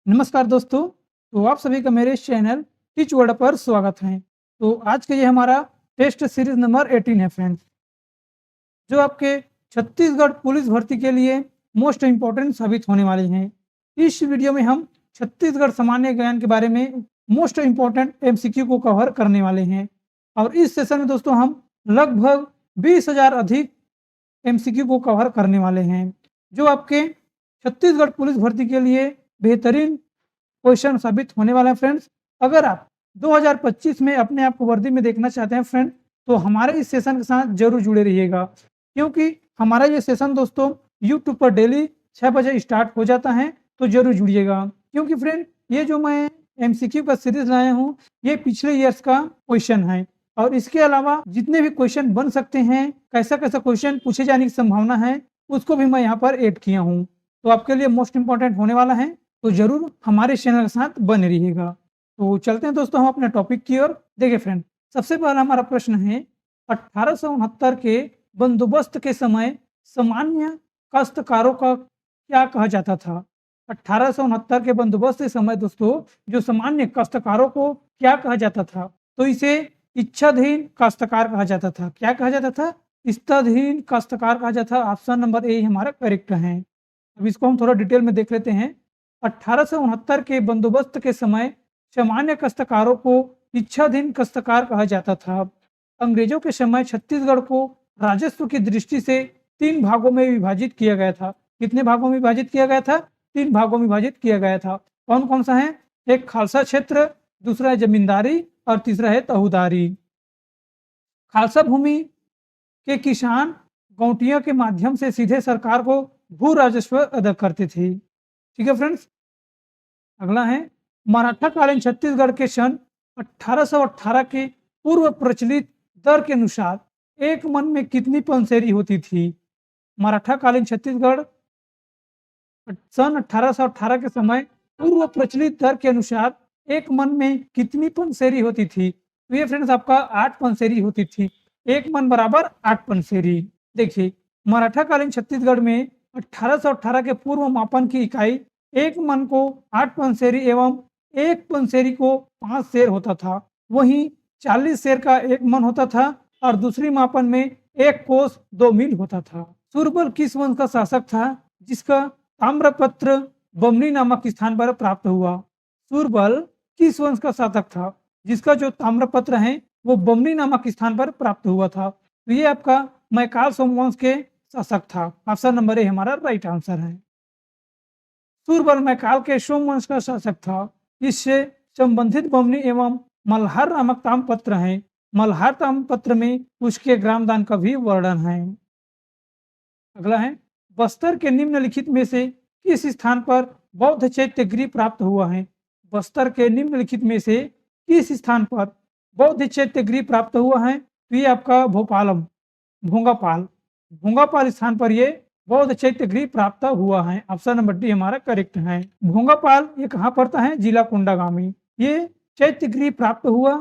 नमस्कार दोस्तों। तो आप सभी का मेरे इस चैनल टीच वर्ल्ड पर स्वागत है। तो आज के ये हमारा टेस्ट सीरीज नंबर 18 है फ्रेंड्स, जो आपके छत्तीसगढ़ पुलिस भर्ती के लिए मोस्ट इम्पोर्टेंट साबित होने वाले हैं। इस वीडियो में हम छत्तीसगढ़ सामान्य ज्ञान के बारे में मोस्ट इम्पोर्टेंट एमसीक्यू को कवर करने वाले हैं। और इस सेशन में दोस्तों हम लगभग 20,000 अधिक एमसीक्यू को कवर करने वाले हैं, जो आपके छत्तीसगढ़ पुलिस भर्ती के लिए बेहतरीन क्वेश्चन साबित होने वाला है फ्रेंड्स। अगर आप 2025 में अपने आप को वर्दी में देखना चाहते हैं फ्रेंड, तो हमारे इस सेशन के साथ जरूर जुड़े रहिएगा, क्योंकि हमारा ये सेशन दोस्तों यूट्यूब पर डेली 6 बजे स्टार्ट हो जाता है। तो जरूर जुड़िएगा, क्योंकि फ्रेंड ये जो मैं एमसीक्यू का सीरीज लाया हूँ, ये पिछले ईयर्स का क्वेश्चन है। और इसके अलावा जितने भी क्वेश्चन बन सकते हैं, कैसा कैसा क्वेश्चन पूछे जाने की संभावना है, उसको भी मैं यहाँ पर ऐड किया हूँ। तो आपके लिए मोस्ट इंपॉर्टेंट होने वाला है, तो जरूर हमारे चैनल के साथ बने रहिएगा। तो चलते हैं दोस्तों हम अपने टॉपिक की ओर। देखिए फ्रेंड, सबसे पहला हमारा प्रश्न है, 1869 के बंदोबस्त के समय सामान्य काश्तकारों का क्या कहा जाता था? 1869 के बंदोबस्त के समय दोस्तों जो सामान्य काश्तकारों को क्या कहा जाता था? तो इसे इच्छाधीन काश्तकार कहा जाता था। क्या कहा जाता था? इच्छाधीन काश्तकार कहा जाता था। ऑप्शन नंबर ए हमारा करेक्ट है। अब इसको हम थोड़ा डिटेल में देख लेते हैं। 1869 के बंदोबस्त के समय सामान्य काश्तकारों को इच्छाधीन काश्तकार कहा जाता था। अंग्रेजों के समय छत्तीसगढ़ को राजस्व की दृष्टि से 3 भागों में विभाजित किया गया था। कितने भागों में विभाजित किया गया था? 3 भागों में विभाजित किया गया था। कौन कौन सा है? एक खालसा क्षेत्र, दूसरा है जमींदारी और तीसरा है तहूदारी। खालसा भूमि के किसान गौटियों के माध्यम से सीधे सरकार को भू राजस्व अदा करते थे। ठीक है फ्रेंड्स। अगला है, मराठा कालीन छत्तीसगढ़ के सन 1818 के पूर्व प्रचलित दर के अनुसार एक मन में कितनी पंसेरी होती थी? मराठा कालीन छत्तीसगढ़ सन 1818 के समय पूर्व प्रचलित दर के अनुसार एक मन में कितनी पंसेरी होती थी? तो ये फ्रेंड्स आपका 8 पंसेरी होती थी। एक मन बराबर 8 पंसेरी। देखिए, मराठा कालीन छत्तीसगढ़ में 1818 के पूर्व मापन की इकाई एक मन को 8 पंसेरी एवं एक पंसेरी को 5 सेर होता था। वहीं 40 सेर का एक मन होता था और दूसरी मापन में एक कोस 2 मील होता था। सूरबल किस वंश का शासक था जिसका ताम्रपत्र बमनी नामक स्थान पर प्राप्त हुआ? सूरबल किस वंश का शासक था जिसका जो ताम्रपत्र है वो बमनी नामक स्थान पर प्राप्त हुआ था? तो ये आपका मैकाल सोमवंश के शासक था। ऑप्शन नंबर ए हमारा राइट आंसर है। सूरबल मैकाल के सोमवंश का शासक था। इससे संबंधित बमनी एवं मल्हार नामक ताम्रपत्र है। मल्हार ताम्रपत्र में उसके ग्रामदान का भी वर्णन है। अगला है, बस्तर के निम्नलिखित में से किस स्थान पर बौद्ध चैत्य गृह प्राप्त हुआ है? बस्तर के निम्नलिखित में से किस स्थान पर बौद्ध चैत्य गृह प्राप्त हुआ है? तो ये आपका भोपालम भोंगापाल भोंगापाल स्थान पर ये बौद्ध चैत्य गृह प्राप्त हुआ है। ऑप्शन नंबर डी हमारा करेक्ट है। भोंगापाल ये कहाँ पड़ता है? जिला कोंडागामी। ये चैत्य गृह प्राप्त हुआ।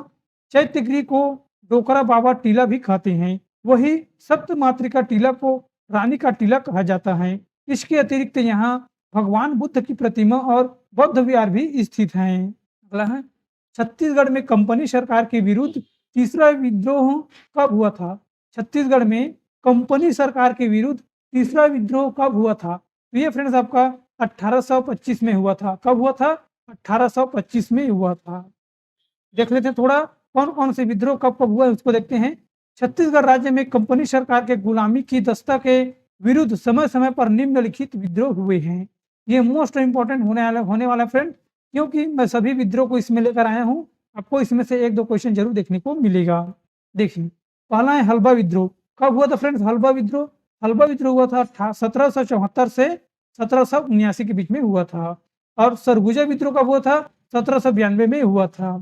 चैत्य गृह को डोकरा बाबा टीला भी कहते हैं। वही सप्त मातृका टीला को रानी का टीला कहा जाता है। इसके अतिरिक्त यहाँ भगवान बुद्ध की प्रतिमा और बौद्ध विहार भी स्थित हैं। अगला है, छत्तीसगढ़ में कंपनी सरकार के विरुद्ध तीसरा विद्रोह कब हुआ था? छत्तीसगढ़ में कंपनी सरकार के विरुद्ध तीसरा विद्रोह कब हुआ था? तो ये फ्रेंड्स आपका 1825 में हुआ था। कब हुआ था? 1825 में हुआ था। देख लेते हैं थोड़ा कौन कौन से विद्रोह कब कब हुआ उसको देखते हैं। छत्तीसगढ़ राज्य में कंपनी सरकार के गुलामी की दस्ता के विरुद्ध समय समय पर निम्नलिखित विद्रोह हुए हैं। ये मोस्ट इंपॉर्टेंट होने वाला फ्रेंड, क्योंकि मैं सभी विद्रोह को इसमें लेकर आया हूँ। आपको इसमें से 1-2 क्वेश्चन जरूर देखने को मिलेगा। देखिए, पहला है हल्बा विद्रोह। कब हुआ था फ्रेंड्स हल्बा विद्रोह? हल्बा विद्रोह हुआ था 1774 से 1779 के बीच में हुआ था। और सरगुजा विद्रोह कब हुआ था? 1792 में हुआ था।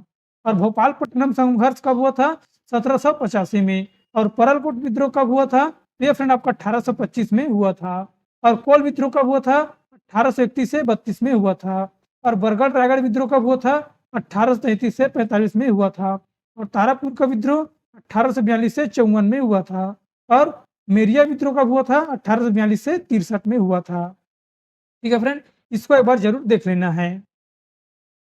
और भोपालपट्टनम संघर्ष कब हुआ था? 1785 में। और परलकोट विद्रोह कब हुआ था? ये फ्रेंड आपका 1825 में हुआ था। और कोल विद्रोह कब हुआ था? 1831 से 32 में हुआ था। और बरगढ़ रायगढ़ विद्रोह कब हुआ था? 1833 से 45 में हुआ था। और तारापुर का विद्रोह 1842 से 54 में हुआ था। और मेरिया विद्रोह कब हुआ था? 1842 से 63 में हुआ था। ठीक है फ्रेंड, इसको एक बार जरूर देख लेना है।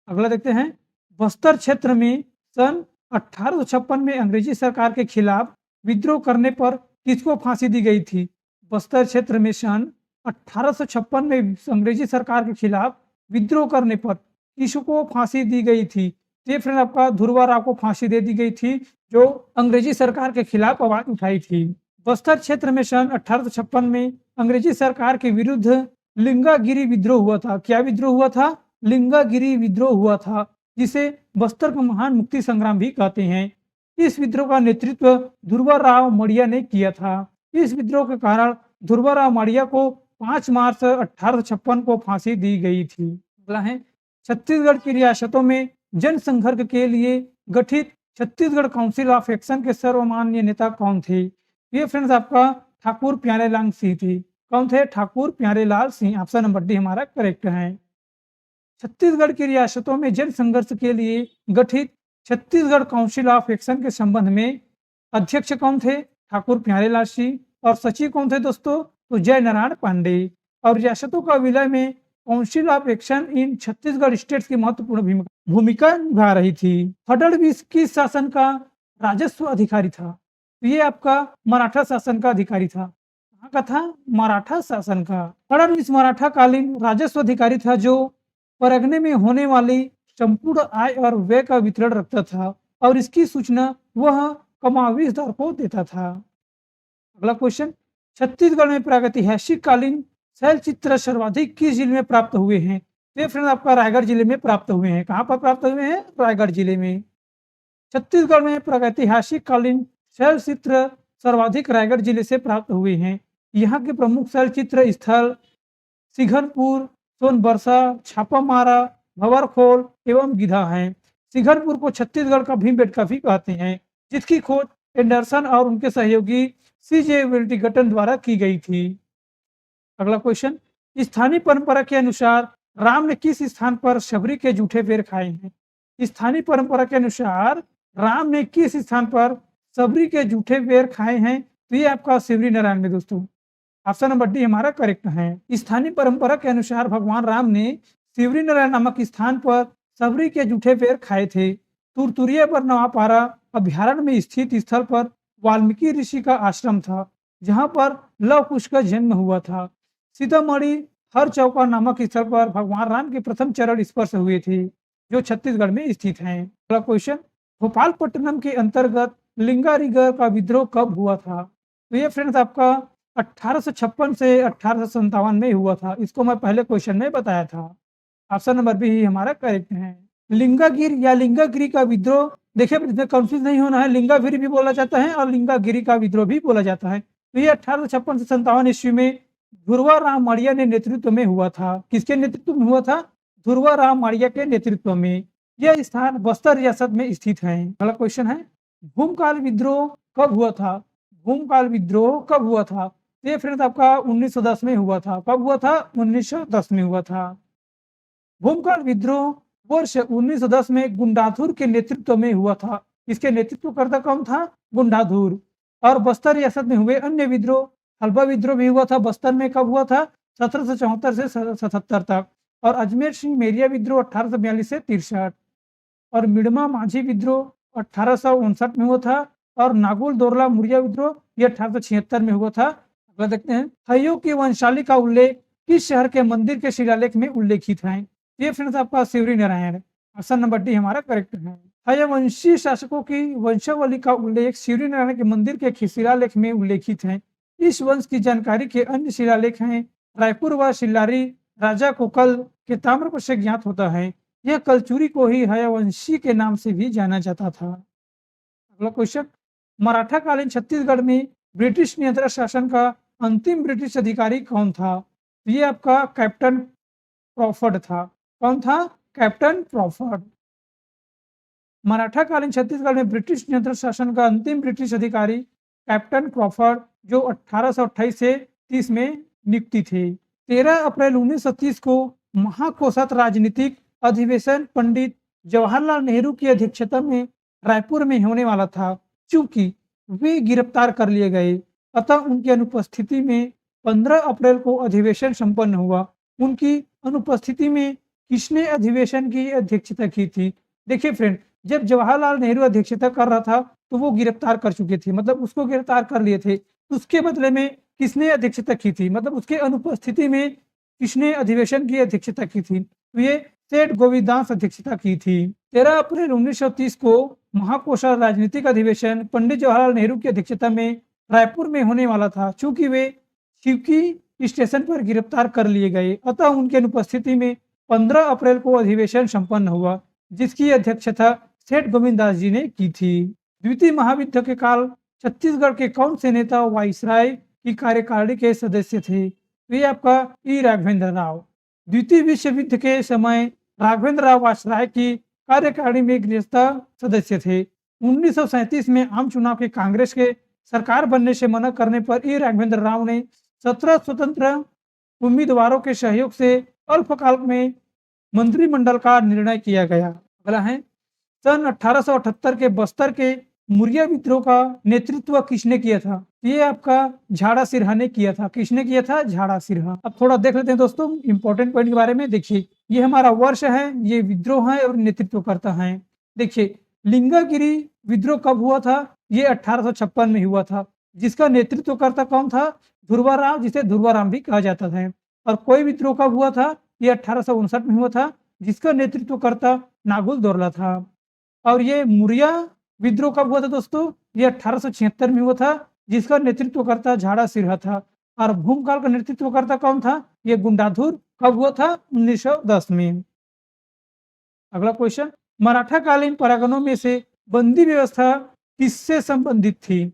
अगला देखते हैं, बस्तर क्षेत्र में सन 1856 में अंग्रेजी सरकार के खिलाफ विद्रोह करने पर किसको फांसी दी गई थी? बस्तर क्षेत्र में सन 1856 में अंग्रेजी सरकार के खिलाफ विद्रोह करने पर किसको फांसी दी गई थी? ये फ्रेंड आपका ध्रुवा राव को फांसी दे दी गई थी, जो अंग्रेजी सरकार के खिलाफ आवाज उठाई थी। बस्तर क्षेत्र में सन 1856 में अंग्रेजी सरकार के विरुद्ध लिंगागिरी विद्रोह हुआ था। क्या विद्रोह हुआ था? लिंगागिरी विद्रोह हुआ था, जिसे बस्तर का महान मुक्ति संग्राम भी कहते हैं। इस विद्रोह का नेतृत्व ध्रुवा राव मड़िया ने किया था। इस विद्रोह के कारण ध्रुवा राव मड़िया को 5 मार्च 1856 को फांसी दी गई थी। अगला है, छत्तीसगढ़ की रियासतों में जनसंघर्ष के लिए गठित छत्तीसगढ़ काउंसिल ऑफ एक्शन के सर्वमान्य नेता कौन थे? ये फ्रेंड्स आपका ठाकुर प्यारेलाल सिंह थे। कौन थे? Thakur Pyarelal Singh. Option number D हमारा करेक्ट है। छत्तीसगढ़ की रियासतों में जन संघर्ष के लिए गठित छत्तीसगढ़ काउंसिल ऑफ एक्शन के संबंध में अध्यक्ष कौन थे? ठाकुर प्यारेलाल सिंह। और सचिव कौन थे दोस्तों? तो जय नारायण पांडे। और रियासतों का विलय में council of action in Chhattisgarh states की महत्वपूर्ण भूमिका निभा रही थी। फडणवीस किस शासन का राजस्व अधिकारी था? तो ये आपका मराठा शासन का अधिकारी था। कहाँ का था? मराठा शासन का। फडणवीस मराठा कालीन राजस्व अधिकारी था, जो परगने में होने वाली संपूर्ण आय और व्यय का वितरण रखता था और इसकी सूचना वह कमावीसदार को देता था। अगला क्वेश्चन, छत्तीसगढ़ में प्रागैतिहासिक कालीन शैल चित्र सर्वाधिक किस जिले में प्राप्त हुए हैं? तो फ्रेंड आपका रायगढ़ जिले में प्राप्त हुए हैं। कहाँ पर प्राप्त हुए हैं? रायगढ़ जिले में। छत्तीसगढ़ में प्रागैतिहासिक कालीन शैल चित्र सर्वाधिक रायगढ़ जिले से प्राप्त हुए हैं। यहाँ के प्रमुख शैल चित्र स्थल सिघनपुर, सोनबरसा, छापामारा, भंवरखोल एवं गिधा हैं। सिघनपुर को छत्तीसगढ़ का भीमबेटका भी कहते हैं, जिसकी खोज एंडरसन और उनके सहयोगी सीजे विल्टिंगटन द्वारा की गई थी। अगला क्वेश्चन, स्थानीय परंपरा के अनुसार राम ने किस स्थान पर शबरी के जूठे पेड़ खाए हैं? स्थानीय परंपरा के अनुसार राम ने किस स्थान पर शबरी के जूठे पेड़ खाए हैं? तो ये आपका शिवरी नारायण में दोस्तों। ऑप्शन नंबर डी हमारा करेक्ट है। स्थानीय परंपरा के अनुसार भगवान राम ने शिवरी नारायण नामक स्थान पर शबरी के जूठे पेड़ खाए थे। तुरतुरिया पर नवापारा अभ्यारण्य में स्थित स्थल पर वाल्मीकि ऋषि का आश्रम था, जहां पर लव कुश का जन्म हुआ था। सीतामढ़ी हर चौका नामक स्थल पर भगवान राम के प्रथम चरण स्पर्श हुए थे, जो छत्तीसगढ़ में स्थित हैं। अगला क्वेश्चन, भोपालपट्टनम के अंतर्गत लिंगारिगर का विद्रोह कब हुआ था? तो ये फ्रेंड्स आपका 1856 से 1857 में हुआ था। इसको मैं पहले क्वेश्चन में बताया था। ऑप्शन नंबर बी ही हमारा करेक्ट है। लिंगागिर या लिंगागिरी का विद्रोह, देखिए इसमें कंफ्यूज नहीं होना है, लिंगागिरी भी बोला जाता है और लिंगागिरी का विद्रोह भी बोला जाता है। तो ये 1856 से 57 ईस्वी में ध्रुवा राव मड़िया ने नेतृत्व में हुआ था। किसके नेतृत्व में हुआ था? ध्रुवा राव मड़िया के नेतृत्व में। यह स्थान बस्तर रियासत में स्थित है। अगला क्वेश्चन है, भूमकाल विद्रोह कब हुआ था? भूमकाल विद्रोह कब हुआ था? ये फ्रेंड्स आपका 1910 में हुआ था। कब हुआ था? 1910 में हुआ था। भूमकाल विद्रोह वर्ष 1910 में गुंडाधुर के नेतृत्व में हुआ था। इसके नेतृत्वकर्ता कौन था? गुंडाधुर। और बस्तर रियासत में हुए अन्य विद्रोह, हल्बा विद्रोह भी हुआ था बस्तर में। कब हुआ था? 1774 से 77 तक। और अजमेर सिंह मेरिया विद्रोह 1842 से 63। और मिड़मा माझी विद्रोह 1859 में हुआ था। और नागुल दोरला मुरिया विद्रोह ये 1876 में हुआ था। अगला देखते हैं, हयो की वंशाली का उल्लेख किस शहर के मंदिर के शिलालेख में उल्लेखित है? ये फ्रेंड्स आपका Shivri Narayan. Option number D हमारा करेक्ट है। हयवंशी शासकों की वंशावली का उल्लेख शिवरी नारायण के मंदिर के शिलालेख में उल्लेखित है। इस वंश की जानकारी के अन्य शिलालेख हैं रायपुर व शिल्लारी राजा कोकल के ताम्रपत्र से ज्ञात होता है। यह कलचुरी को ही हयवंशी के नाम से भी जाना जाता था। अगला क्वेश्चन, मराठा कालीन छत्तीसगढ़ में ब्रिटिश नियंत्रण शासन का अंतिम ब्रिटिश अधिकारी कौन था? ये आपका कैप्टन क्रॉफर्ड था। कौन था? Captain Crawford. मराठा कालीन छत्तीसगढ़ में ब्रिटिश नियंत्रण शासन का अंतिम ब्रिटिश अधिकारी कैप्टन क्रॉफर्ड, जो 1828 से 30 में नियुक्ति थे। 13 अप्रैल 1930 को महाकोषात राजनीतिक अधिवेशन पंडित जवाहरलाल नेहरू की अध्यक्षता में रायपुर में होने वाला था। चूंकि वे गिरफ्तार कर लिए गए, अतः उनकी अनुपस्थिति में 15 अप्रैल को अधिवेशन संपन्न हुआ। उनकी अनुपस्थिति में किसने अधिवेशन की अध्यक्षता की थी? देखिए फ्रेंड, जब जवाहरलाल नेहरू अध्यक्षता कर रहा था, तो वो गिरफ्तार कर चुके थे, मतलब उसको गिरफ्तार कर लिए थे। उसके बदले में किसने अध्यक्षता की थी? मतलब उसके अनुपस्थिति में किसने अधिवेशन की अध्यक्षता की थी? तो ये सेठ गोविंदास अध्यक्षता की थी। 13 अप्रैल 1930 को महाकोशल राजनीतिक अधिवेशन पंडित जवाहरलाल नेहरू की अध्यक्षता में रायपुर में होने वाला था। चूंकि वे शिवकी स्टेशन पर गिरफ्तार कर लिए गए, अतः उनकी अनुपस्थिति में 15 अप्रैल को अधिवेशन संपन्न हुआ, जिसकी अध्यक्षता सेठ गोविंदास जी ने की थी। द्वितीय महायुद्ध के काल छत्तीसगढ़ के कौन से नेता वाइसराय की कार्यकारिणी के सदस्य थे? तो ये आपका ई राघवेंद्र राव। द्वितीय विश्व युद्ध के समय राघवेंद्र राव वाइसराय की कार्यकारिणी में गृहस्थ सदस्य थे। 1937 में आम चुनाव के कांग्रेस के सरकार बनने से मना करने पर ई राघवेंद्र राव ने 17 स्वतंत्र उम्मीदवारों के सहयोग से अल्पकाल में मंत्रिमंडल का निर्णय किया गया। अगला है, सन 1878 के बस्तर के मुरिया विद्रोह का नेतृत्व किसने किया था? ये आपका झाड़ा सिरहा ने किया था। किसने किया था? झाड़ा सिरहा। अब थोड़ा देख लेते हैं दोस्तों इंपॉर्टेंट पॉइंट के बारे में। देखिए, ये हमारा वर्ष है, ये विद्रोह है और नेतृत्व करता है। देखिए, लिंगागिरी विद्रोह कब हुआ था? ये 1856 में हुआ था। जिसका नेतृत्व करता कौन था? ध्रुवाराम, जिसे ध्रुवाराम भी कहा जाता है। और कोई विद्रोह कब हुआ था? ये 1859 में हुआ था, जिसका नेतृत्व करता नागुल दौरला था। और ये मुरिया विद्रोह कब हुआ था दोस्तों? ये 1876 में हुआ था, जिसका नेतृत्व करता झाड़ा सिरहा था। और भूमकाल का नेतृत्व करता कौन था? ये गुंडाधुर। कब हुआ था? 1910 में। अगला क्वेश्चन, मराठा कालीन परागणों में से बंदी व्यवस्था किससे संबंधित थी?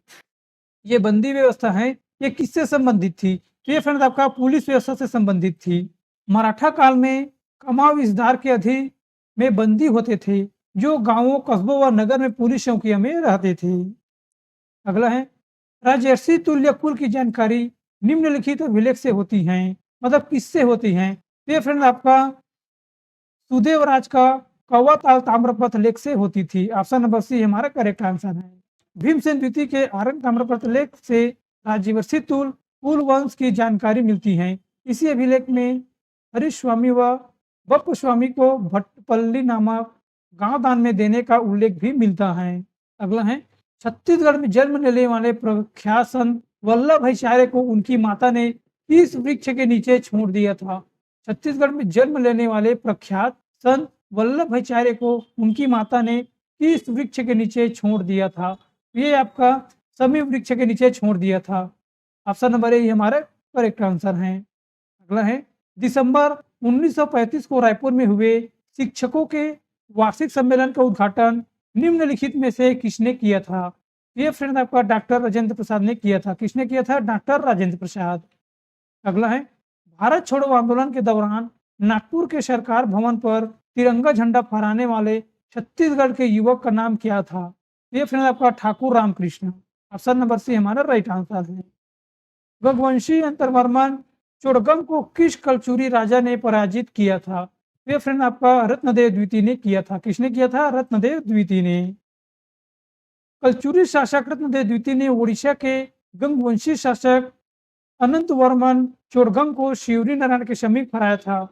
ये बंदी व्यवस्था है, ये किससे संबंधित थी? तो ये फ्रेंड्स आपका पुलिस व्यवस्था से संबंधित थी। मराठा काल में कमाव विस्तार के अधीन में बंदी होते थे, जो गांवों, कस्बों व नगर में पुलिस चौकियों में रहते थे। अगला है, राजर्षि तुल्य कुल की जानकारी निम्नलिखित अभिलेख से होती है, मतलब किससे होती है? तो ये फ्रेंड आपका सुदेवराज का कौवा ताल ताम्रपत्र लेख से होती थी। ऑप्शन नंबर सी हमारा करेक्ट आंसर है। भीमसेन द्वितीय के आरंग ताम्रपत्र लेख से राजवर्षी कुल वंश की जानकारी मिलती है। इसी अभिलेख में हरीश स्वामी व बप्प स्वामी को भट्टपल्ली नामक गांव दान में देने का उल्लेख भी मिलता है। अगला है, छत्तीसगढ़ में जन्म लेने वाले प्रख्यात संत वल्लभ भाईचारे को उनकी माता ने किस वृक्ष के नीचे छोड़ दिया था? छत्तीसगढ़ में जन्म लेने वाले प्रख्यात संत वल्लभ भाईचारे को उनकी माता ने किस वृक्ष के नीचे छोड़ दिया था? ये आपका समी वृक्ष के नीचे छोड़ दिया था। ऑप्शन नंबर ए हमारा करेक्ट आंसर है। अगला है, दिसंबर 1935 को रायपुर में हुए शिक्षकों के वार्षिक सम्मेलन का उद्घाटन निम्नलिखित में से किसने किया था? ये फ्रेंड आपका डॉक्टर राजेंद्र प्रसाद ने किया था। किसने किया था? डॉक्टर राजेंद्र प्रसाद। अगला है, भारत छोड़ो आंदोलन के दौरान नागपुर के सरकार भवन पर तिरंगा झंडा फहराने वाले छत्तीसगढ़ के युवक का नाम क्या था? ये फ्रेंड आपका Thakur Ramakrishna. Option number C हमारा राइट आंसर है। रघुवंशी अंतरवर्मन चोड़गम को किस कलचुरी राजा ने पराजित किया था? ये फ्रेंड आपका रत्नदेव द्वितीय ने किया था। किसने किया था? रत्नदेव द्वितीय ने। कलचुरी शासक रत्नदेव द्वितीय ने उड़ीसा के गंगवंशी शासक अनंत वर्मन चोड़गम को शिवरी नारायण के समीप हराया था,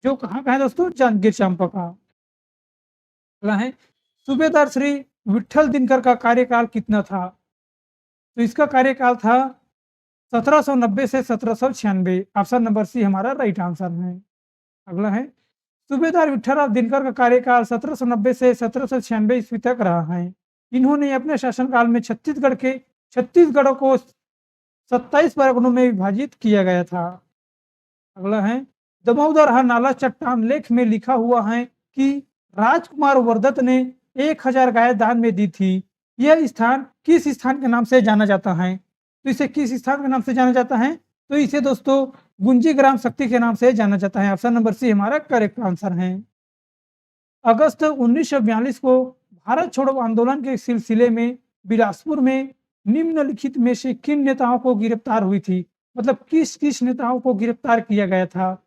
जो कहाँ का है दोस्तों? जांजगीर चांपा का। अगला है, सूबेदार श्री विठल दिनकर का कार्यकाल कितना था? तो इसका कार्यकाल था 1790 से 1796। ऑप्शन नंबर सी हमारा राइट आंसर है। अगला है, सूबेदार विठलराव दिनकर का कार्यकाल 1790 से 1796 ईस्वी तक रहा है। इन्होंने अपने शासनकाल में छत्तीसगढ़ को 27 परगनों में विभाजित किया गया था। अगला है, दमोदर नाला चट्टान लेख में लिखा हुआ है कि राजकुमार वर्दत ने 1000 गाय दान में दी थी। यह स्थान किस स्थान के नाम से जाना जाता है? तो इसे किस स्थान के नाम से जाना जाता है? तो इसे दोस्तों गुंजी ग्राम शक्ति के नाम से जाना जाता है। ऑप्शन नंबर सी हमारा करेक्ट आंसर है। अगस्त 1942 को भारत छोड़ो आंदोलन के सिलसिले में बिलासपुर में निम्नलिखित में से किन नेताओं को गिरफ्तार हुई थी? मतलब किस किस नेताओं को गिरफ्तार किया गया था?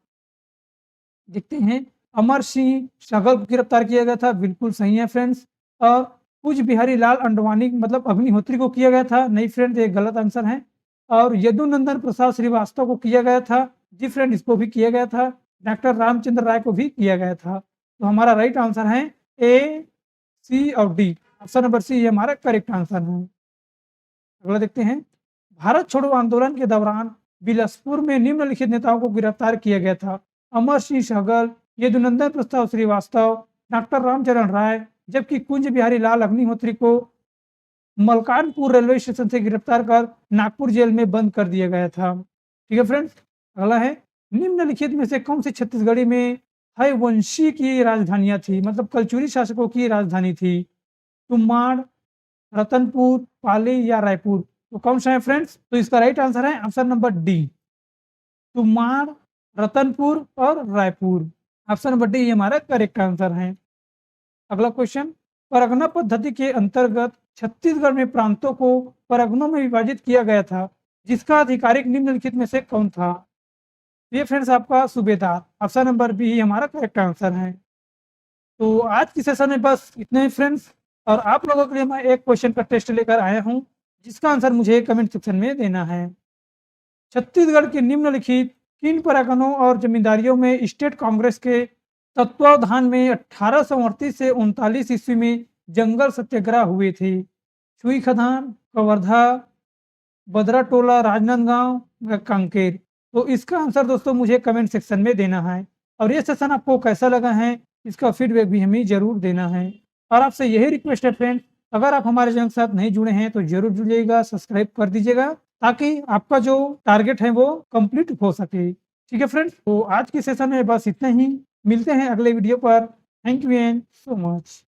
देखते हैं, अमर सिंह सगल को गिरफ्तार किया गया था। बिल्कुल सही है फ्रेंड्स। और कुछ बिहारी लाल अंडवानी मतलब अग्निहोत्री को किया गया था। नहीं फ्रेंड, ये गलत आंसर है। और यदुनंदन प्रसाद श्रीवास्तव को किया गया था। जी फ्रेंड, इसको भी किया गया था। डॉक्टर रामचंद्र राय को भी किया गया था। तो हमारा राइट आंसर है ए, सी और डी। ऑप्शन नंबर सी ये हमारा करेक्ट आंसर है। अगला देखते हैं, भारत छोड़ो आंदोलन के दौरान बिलासपुर में निम्नलिखित नेताओं को गिरफ्तार किया गया था। अमर सिंह सहगल, यदुनंदन प्रसाद श्रीवास्तव, डॉक्टर रामचरण राय, जबकि कुंज बिहारी लाल अग्निहोत्री को मलकानपुर रेलवे स्टेशन से गिरफ्तार कर नागपुर जेल में बंद कर दिया गया था। ठीक है फ्रेंड्स, अगला है, निम्नलिखित में से कौन सी छत्तीसगढ़ी में हयवंशी की राजधानियां थी, मतलब कलचुरी शासकों की राजधानी थी? तुमाड़, रतनपुर, पाली या रायपुर? तो कौन सा है फ्रेंड्स? तो इसका राइट आंसर है ऑप्शन नंबर डी, तुमाड़, रतनपुर और रायपुर। ऑप्शन नंबर डी ये हमारा करेक्ट आंसर है। अगला क्वेश्चन, परगना पद्धति के अंतर्गत छत्तीसगढ़ में प्रांतों को परगनों में विभाजित किया गया था, जिसका आधिकारिक निम्नलिखित में से कौन था? ये फ्रेंड्स आपका सूबेदार। ऑप्शन नंबर बी ही हमारा करेक्ट आंसर है। तो आज की सेशन में बस इतना ही फ्रेंड्स, और आप लोगों के लिए मैं एक क्वेश्चन का टेस्ट लेकर आया हूं, जिसका आंसर मुझे कमेंट सेक्शन में देना है। छत्तीसगढ़ के निम्नलिखित किन परगनों और जमींदारियों में स्टेट कांग्रेस के तत्वावधान में 1838 से 39 ईस्वी में जंगल सत्याग्रह हुए थे? छुई खदान, कवर्धा, बदराटोला, राजनांदगांव या कांकेर? तो इसका आंसर दोस्तों मुझे कमेंट सेक्शन में देना है। और ये सेशन आपको कैसा लगा है, इसका फीडबैक भी हमें जरूर देना है। और आपसे यही रिक्वेस्ट है फ्रेंड, अगर आप हमारे चैनल के साथ नहीं जुड़े हैं तो जरूर जुड़िएगा, सब्सक्राइब कर दीजिएगा, ताकि आपका जो टारगेट है वो कंप्लीट हो सके। ठीक है फ्रेंड्स, तो आज की सेशन में बस इतना ही। मिलते हैं अगले वीडियो पर। Thank you and so much.